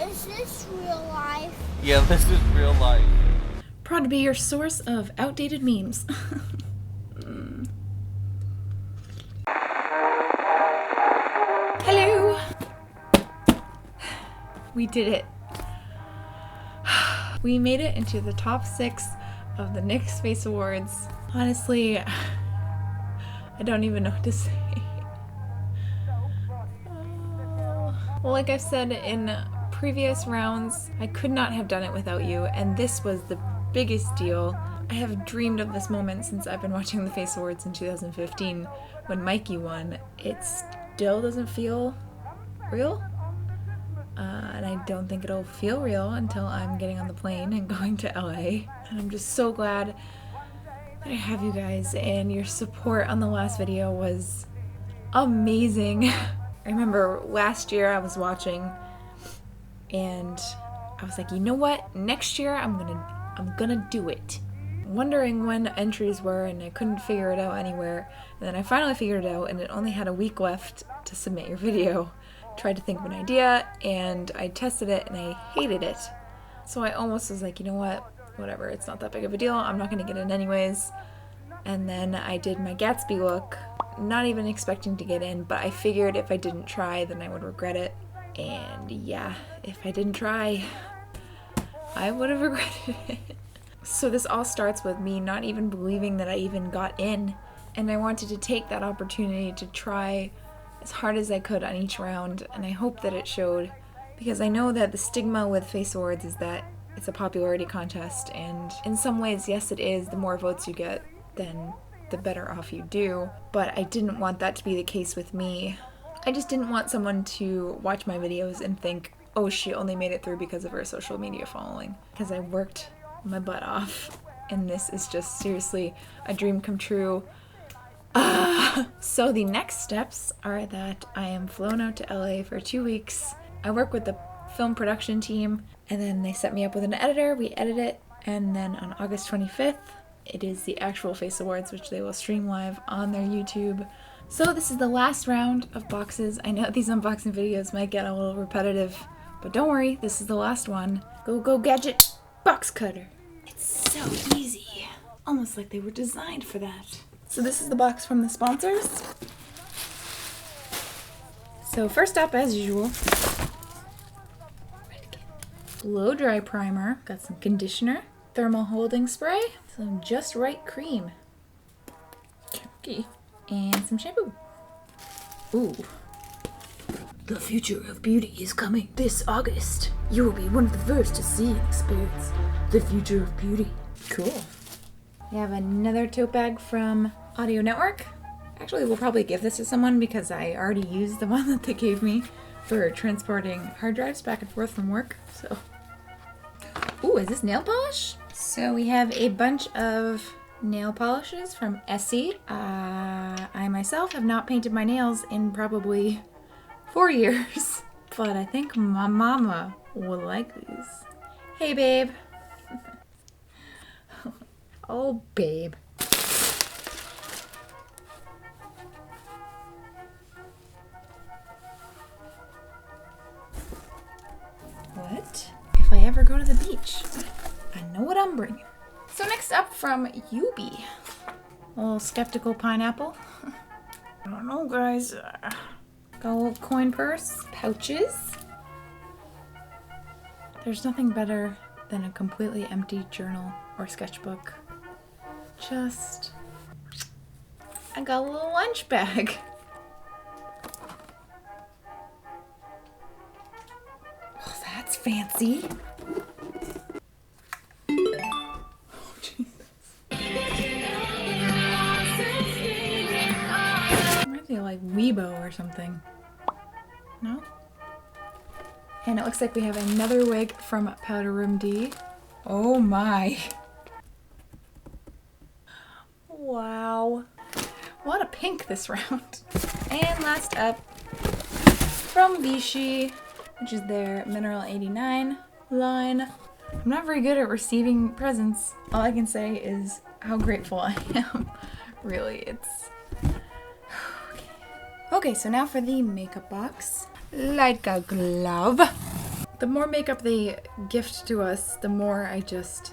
Is this real life? Yeah, this is real life. Proud to be your source of outdated memes. Hello! We did it. We made it into the top 6 of the NYX Face Awards. Honestly, I don't even know what to say. Well, like I've said in previous rounds, I could not have done it without you, and this was the biggest deal. I have dreamed of this moment since I've been watching the Face Awards in 2015 when Mikey won. It still doesn't feel real, and I don't think it'll feel real until I'm getting on the plane and going to LA. And I'm just so glad that I have you guys, and your support on the last video was amazing. I remember last year I was watching and I was like, you know what? Next year I'm gonna do it. Wondering when entries were, and I couldn't figure it out anywhere. And then I finally figured it out, and it only had a week left to submit your video. Tried to think of an idea, and I tested it, and I hated it. So I almost was like, you know what? Whatever, it's not that big of a deal. I'm not gonna get in anyways. And then I did my Gatsby look, not even expecting to get in, but I figured if I didn't try, then I would regret it. And yeah, if I didn't try, I would have regretted it. So this all starts with me not even believing that I even got in, and I wanted to take that opportunity to try as hard as I could on each round, and I hope that it showed, because I know that the stigma with Face Awards is that it's a popularity contest, and in some ways, yes it is, the more votes you get, then the better off you do, but I didn't want that to be the case with me. I just didn't want someone to watch my videos and think, oh, she only made it through because of her social media following, because I worked my butt off, and this is just seriously a dream come true. So the next steps are that I am flown out to LA for 2 weeks. I work with the film production team, and then they set me up with an editor, we edit it, and then on August 25th, it is the actual Face Awards, which they will stream live on their YouTube. So this is the last round of boxes. I know these unboxing videos might get a little repetitive, but don't worry, this is the last one. Go gadget box cutter. It's so easy. Almost like they were designed for that. So this is the box from the sponsors. So first up, as usual, blow dry primer. Got some conditioner, thermal holding spray, some Just Right cream, and some shampoo. Ooh. The future of beauty is coming this August. You will be one of the first to see and experience the future of beauty. Cool. We have another tote bag from Audio Network. Actually, we'll probably give this to someone because I already used the one that they gave me for transporting hard drives back and forth from work. So, ooh, is this nail polish? So we have a bunch of nail polishes from Essie. I myself have not painted my nails in probably 4 years, but I think my mama will like these. Hey, babe. Oh, babe. What? If I ever go to the beach, I know what I'm bringing. So next up from Yubi. A little skeptical pineapple. I don't know, guys. Got a little coin purse, pouches. There's nothing better than a completely empty journal or sketchbook. I got a little lunch bag. Oh, that's fancy. Oh, Jesus. Reminds me of like Weibo or something. No? And it looks like we have another wig from Powder Room D. Oh my. Wow. A lot of pink this round. And last up, from Vichy, which is their Mineral 89 line. I'm not very good at receiving presents. All I can say is how grateful I am. Really, it's... Okay, so now for the makeup box. Like a glove. The more makeup they gift to us, the more I just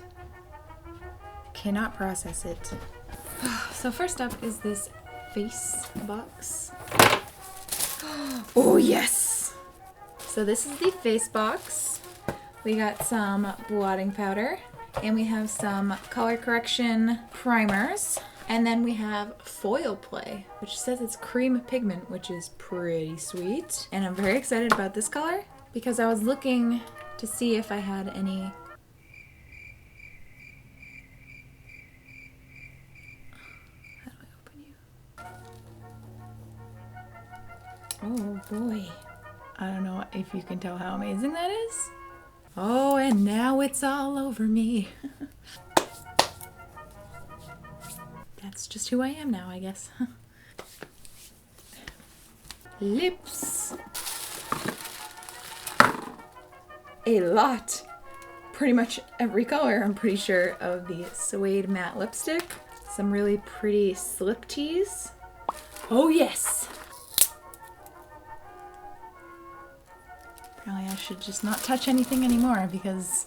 cannot process it. So first up is this face box. Oh yes! So this is the face box. We got some blotting powder, and we have some color correction primers, and then we have foil play, which says it's cream pigment, which is pretty sweet. And I'm very excited about this color because I was looking to see if I had any. How do I open you? Oh boy. I don't know if you can tell how amazing that is. Oh, and now it's all over me. That's just who I am now, I guess. Lips. A lot. Pretty much every color, I'm pretty sure, of the Suede Matte Lipstick. Some really pretty slip tees. Oh yes! Apparently I should just not touch anything anymore because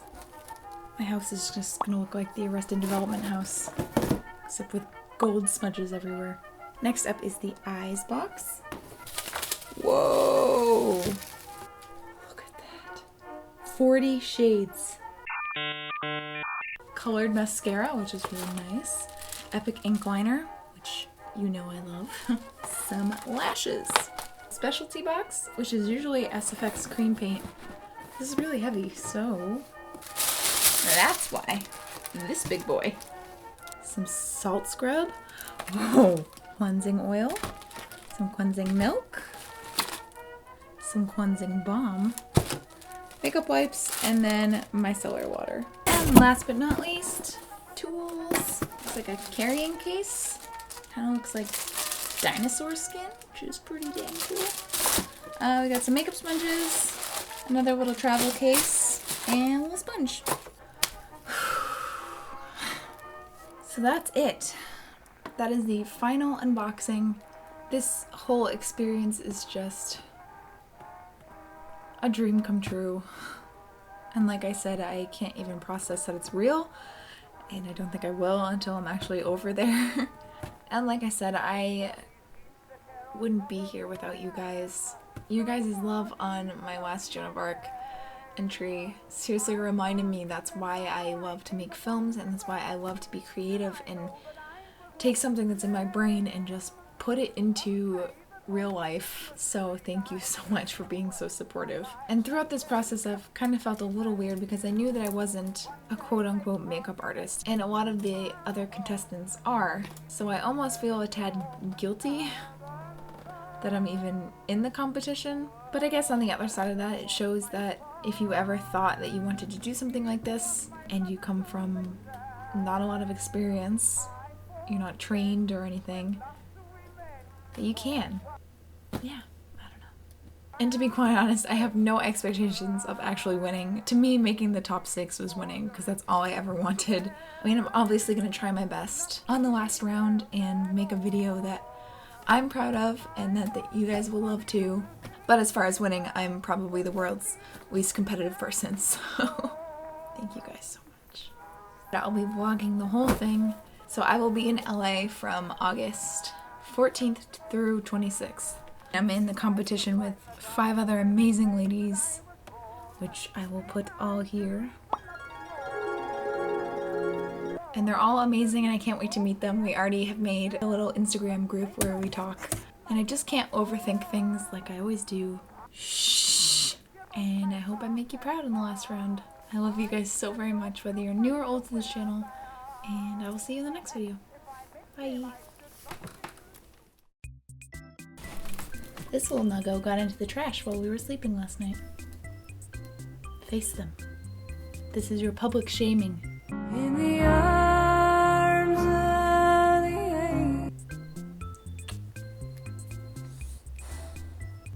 my house is just gonna look like the Arrested Development house, except with gold smudges everywhere. Next up is the eyes box. Whoa! Look at that. 40 shades. Colored mascara, which is really nice. Epic ink liner, which you know I love. Some lashes. Specialty box, which is usually SFX cream paint. This is really heavy, so that's why. This big boy. Some salt scrub. Whoa. Cleansing oil. Some cleansing milk. Some cleansing balm. Makeup wipes, and then micellar water. And last but not least, tools. It's like a carrying case. Kind of looks like dinosaur skin, which is pretty dang cool. We got some makeup sponges, another little travel case, and a little sponge. So that's it. That is the final unboxing. This whole experience is just a dream come true. And like I said, I can't even process that it's real, and I don't think I will until I'm actually over there. And like I said, I wouldn't be here without you guys. You guys' love on my last Joan of Arc entry seriously reminded me that's why I love to make films, and that's why I love to be creative and take something that's in my brain and just put it into real life. So thank you so much for being so supportive. And throughout this process, I've kind of felt a little weird because I knew that I wasn't a quote-unquote makeup artist, and a lot of the other contestants are. So I almost feel a tad guilty that I'm even in the competition. But I guess on the other side of that, it shows that if you ever thought that you wanted to do something like this and you come from not a lot of experience, you're not trained or anything, that you can. Yeah, I don't know. And to be quite honest, I have no expectations of actually winning. To me, making the top 6 was winning because that's all I ever wanted. I mean, I'm obviously going to try my best on the last round and make a video that I'm proud of and that you guys will love too. But as far as winning, I'm probably the world's least competitive person, so thank you guys so much. I'll be vlogging the whole thing. So I will be in LA from August 14th through 26th. I'm in the competition with 5 other amazing ladies, which I will put all here. And they're all amazing and I can't wait to meet them. We already have made a little Instagram group where we talk. And I just can't overthink things like I always do. Shh. And I hope I make you proud in the last round. I love you guys so very much, whether you're new or old to this channel. And I will see you in the next video. Bye. This little nuggo got into the trash while we were sleeping last night. Face them. This is your public shaming. In the arms of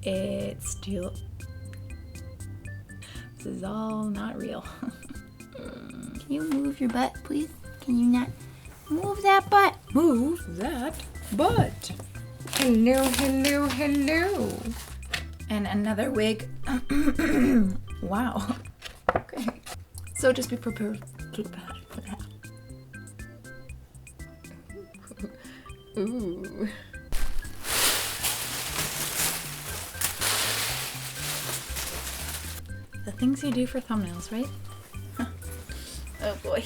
the It's still. This is all not real. Can you move your butt, please? Can you not move that butt? Move that butt. Hello, hello, hello. And another wig Wow. Okay. So just be prepared for that. Ooh. The things you do for thumbnails, right? Oh boy.